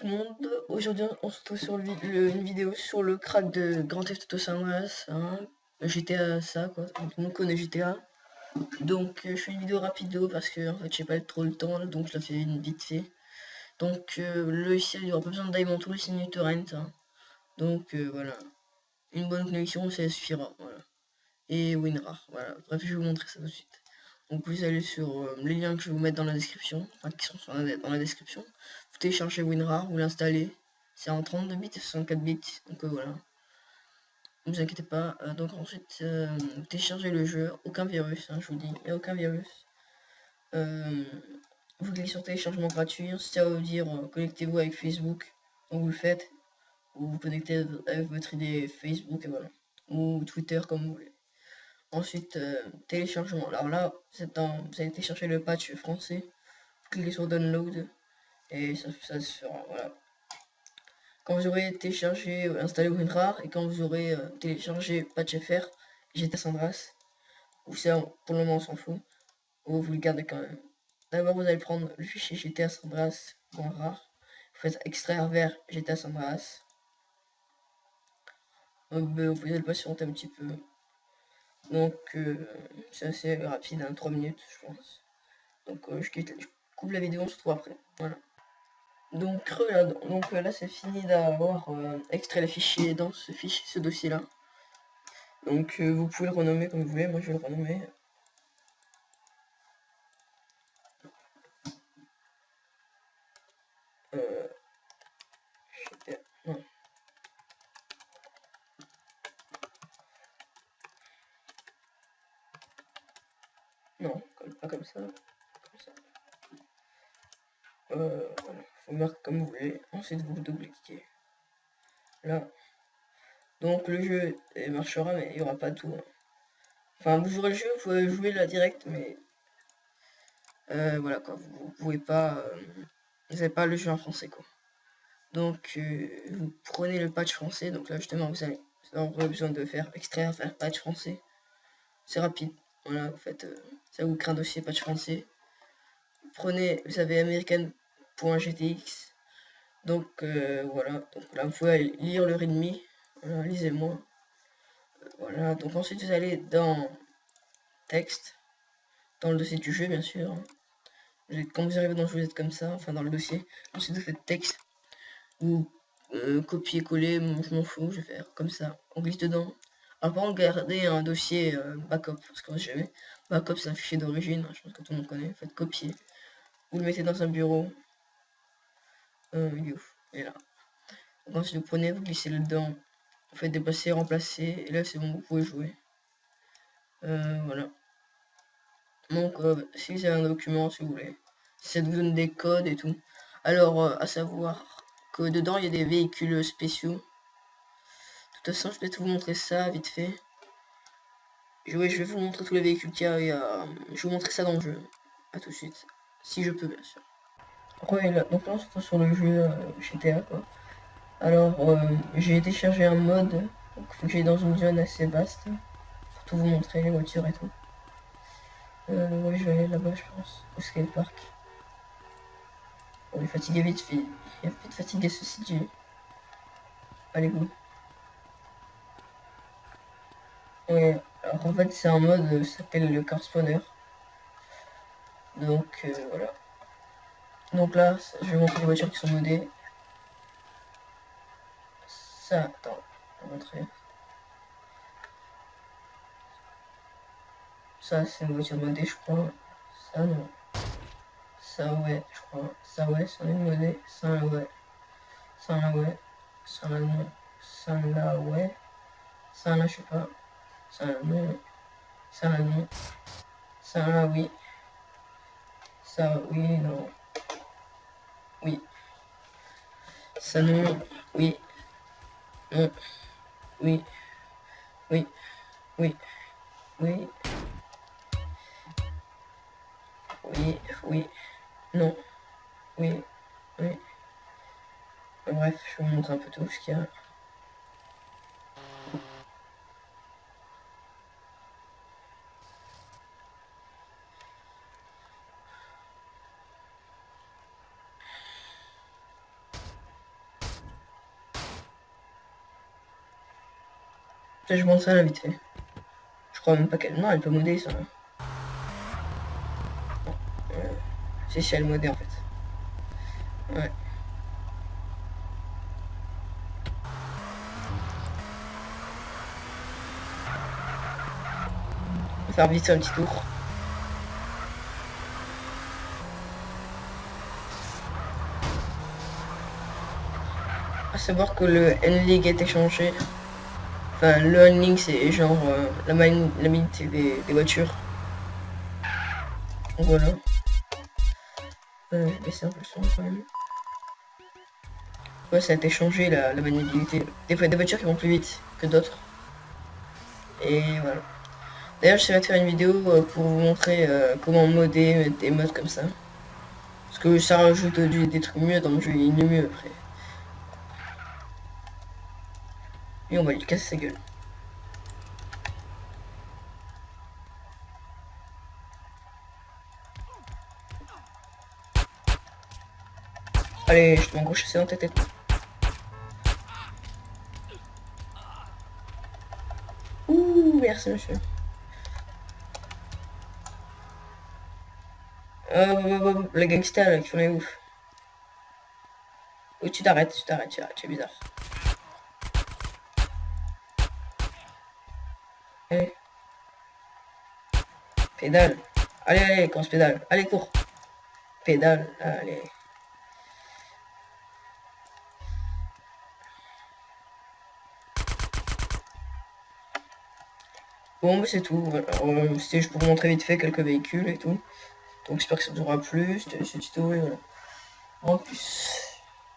tout le monde, aujourd'hui on se retrouve sur une vidéo sur le crack de Grand Theft Auto San Andreas, hein, GTA ça quoi, tout le monde connaît GTA. Donc je fais une vidéo rapido parce que en fait j'ai pas trop le temps, donc je la fais une vite fait. Donc le logiciel il n'y aura pas besoin de Diamond Tool, c'est torrent, hein. Donc voilà, une bonne connexion ça suffira, voilà. Et WinRAR, voilà, bref je vais vous montrer ça tout de suite. Donc vous allez sur les liens que je vais vous mettre dans la description, enfin qui sont dans la description. Vous téléchargez WinRAR, vous l'installez. C'est en 32 bits et 64 bits, donc voilà. Ne vous inquiétez pas. Donc ensuite, vous téléchargez le jeu, aucun virus, hein, je vous dis, il n'y a aucun virus. Vous cliquez sur téléchargement gratuit, ensuite ça va vous dire connectez-vous avec Facebook, donc vous le faites. Ou vous connectez avec votre ID Facebook, et voilà. Ou Twitter comme vous voulez. Ensuite, téléchargement. Alors là, vous allez télécharger le patch français. Vous cliquez sur download et ça se fera. Voilà. Quand vous aurez téléchargé, installé WinRAR et quand vous aurez téléchargé patch FR, GTA San Andreas, ou ça pour le moment on s'en fout, ou vous le gardez quand même. D'abord vous allez prendre le fichier GTA San Andreas .rar, vous faites extraire vers GTA San Andreas. Vous allez patienter un petit peu. Donc c'est assez rapide, hein, 3 minutes je pense. Donc je coupe la vidéo, on se retrouve après. Voilà. Donc là c'est fini d'avoir extrait les fichiers dans ce dossier là. Donc vous pouvez le renommer comme vous voulez, moi je vais le renommer. Non. Non, pas comme ça. Comme ça. Voilà. Vous marquez comme vous voulez. Ensuite vous double-cliquez. Là. Donc le jeu marchera mais il n'y aura pas tout. Hein. Enfin vous jouerez le jeu, vous pouvez jouer là direct mais voilà quoi, vous pouvez pas. Vous n'avez pas le jeu en français quoi. Donc vous prenez le patch français, donc là justement vous aurez besoin de faire extraire, faire patch français. C'est rapide. Voilà, vous faites ça vous crée un dossier patch français. Prenez, vous avez american.gtx. Donc voilà, donc là vous pouvez aller lire le readme. Voilà, lisez-moi. Voilà, donc ensuite vous allez dans texte, dans le dossier du jeu bien sûr. Quand vous arrivez dans le jeu, vous êtes comme ça, enfin dans le dossier. Ensuite vous faites texte. Ou copier-coller, je m'en fous, je vais faire comme ça, on glisse dedans. Alors par contre, gardez un dossier backup, parce que jamais. Backup c'est un fichier d'origine, je pense que tout le monde connaît, faites copier. Vous le mettez dans un bureau. Et là. Donc ensuite vous prenez, vous glissez dedans, vous faites dépasser, remplacer, et là c'est bon, vous pouvez jouer. Voilà. Donc si vous avez un document, si vous voulez, ça vous donne des codes et tout. Alors à savoir que dedans il y a des véhicules spéciaux. De toute façon, je vais tout vous montrer ça vite fait. Je vais vous montrer tous les véhicules qu'il y a. Je vais vous montrer ça dans le jeu. A tout de suite. Si je peux, bien sûr. Ouais, là, donc là, on se retrouve sur le jeu GTA, quoi. Alors, j'ai téléchargé un mode. Donc, faut que j'aille dans une zone assez vaste. Pour tout vous montrer, les voitures et tout. Ouais, je vais aller là-bas, je pense. Au skatepark. On est fatigué vite fait. Il y a vite fatigué ceci dit. Allez, go. Ouais, alors en fait, c'est un mode ça s'appelle le car spawner. Donc, voilà. Donc là, je vais montrer les voitures qui sont modées. Ça, attends, je vais montrer. Ça, c'est une voiture modée, je crois. Ça, non. Ça, ouais, je crois. Ça, ouais, c'en est une modée. Ça, là, ouais. Ça, là, ouais. Ça, là, non. Ça, là, ouais. Ça, là, je sais pas. Ça, là, non. Ça, là, non. Ça, là, oui. Ça, oui, non. Oui. Ça, non. Oui. Non. Oui. Oui. Oui. Oui. Oui. Oui. Non. Oui. Oui. Bref, je vais vous montrer un peu tout ce qu'il y a. Ça, je pense ça là vite fait. Je crois même pas qu'elle... Non, elle peut modder ça. Si elle modée en fait. Ouais. On va faire vite un petit tour. À savoir que le N-League est échangé. Enfin, le N-League c'est genre la manite des voitures. Donc voilà. Baisser un peu le son quand même. Ouais, ça a été changé la maniabilité. Des fois des voitures qui vont plus vite que d'autres. Et voilà. D'ailleurs, je vais te faire une vidéo pour vous montrer comment modder, mettre des modes comme ça. Parce que ça rajoute des trucs mieux dans le jeu, il est mieux après. Et on va lui casser sa gueule. Allez, je te mets un gros chassé dans ta tête. Ouh, merci monsieur. Le gangster là, qui font les ouf. Oui, tu t'arrêtes, tu es bizarre. Allez. Pédale. Allez, allez, commence pédale. Allez, cours. Pédale, allez. Bon, bah, c'est tout. Voilà. C'était juste pour vous montrer vite fait quelques véhicules et tout. Donc j'espère que ça vous aura plu. C'était ce tuto et voilà. En plus.